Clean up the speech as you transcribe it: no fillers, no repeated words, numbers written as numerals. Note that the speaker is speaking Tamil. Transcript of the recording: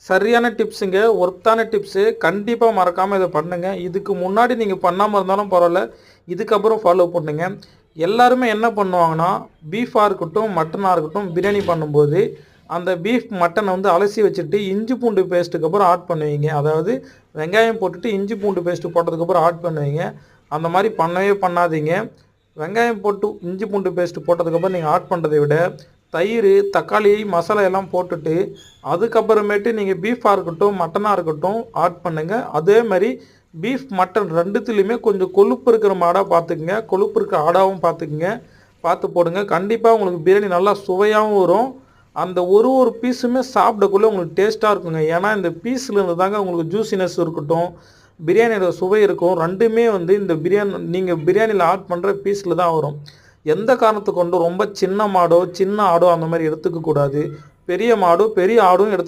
சரியான டிப்ஸுங்க. ஒர்த்தான டிப்ஸு. கண்டிப்பா மறக்காம இத பண்ணுங்க. இதுக்கு முன்னாடி நீங்க பண்ணாம இருந்தாலும் பரவால்ல. இதுக்கப்புறம் ஃபாலோ பண்ணுங்க. எல்லாருமே என்ன பண்ணுவாங்கன்னா, பீஃபா இருக்கட்டும், மட்டனா இருக்கட்டும் பிரியாணி பண்ணும்போது, அந்த பீஃப், மட்டன வந்து அலசி வச்சுட்டு, இஞ்சி பூண்டு பேஸ்ட்டுக்கு அப்புறம் ஆட் பண்ணுவீங்க. அதாவது வெங்காயம் போட்டுட்டு, இஞ்சி பூண்டு பேஸ்ட்டு போட்டதுக்கப்புறம் ஆட் பண்ணுவீங்க. அந்த மாரி பண்ணவே பண்ணாதீங்க. வெங்காயம் போட்டு, இஞ்சி பூண்டு பேஸ்ட்டு போட்டதுக்கப்புறம் நீங்க ஆட் பண்றதை விட, தயிரு, தக்காளி, மசாலா எல்லாம் போட்டுட்டு, அதுக்கப்புறமேட்டு நீங்க பீஃபா இருக்கட்டும், மட்டனா இருக்கட்டும் ஆட் பண்ணுங்க. அதே மாரி பீஃப், மட்டன் 2த்துலயுமே கொஞ்சம் கொழுப்பு இருக்கிற மாடா பார்த்துக்கங்க. கொழுப்பு இருக்கிற ஆடாவும் பார்த்துக்கங்க. பார்த்து போடுங்க. கண்டிப்பா உங்களுக்கு பிரியாணி நல்லா சுவையாவும் வரும். அந்த ஒரு ஒரு பீஸுமே சாப்பிடக்குள்ள உங்களுக்கு டேஸ்ட்டா இருக்குங்க. ஏன்னா, இந்த பீஸ்ல இருந்து தாங்க உங்களுக்கு ஜூஸினஸ் இருக்கட்டும், பிரியாணியோட சுவை இருக்கும். 2மே வந்து இந்த நீங்க பிரியாணில ஆட் பண்ற பீஸ்ல தான் வரும். எந்த காரணத்த கொண்டும் ரொம்ப சின்ன மாடோ, சின்ன ஆடோ அந்த மாரி எடுத்துக்க கூடாது. பெரிய மாடோ, பெரிய ஆடும்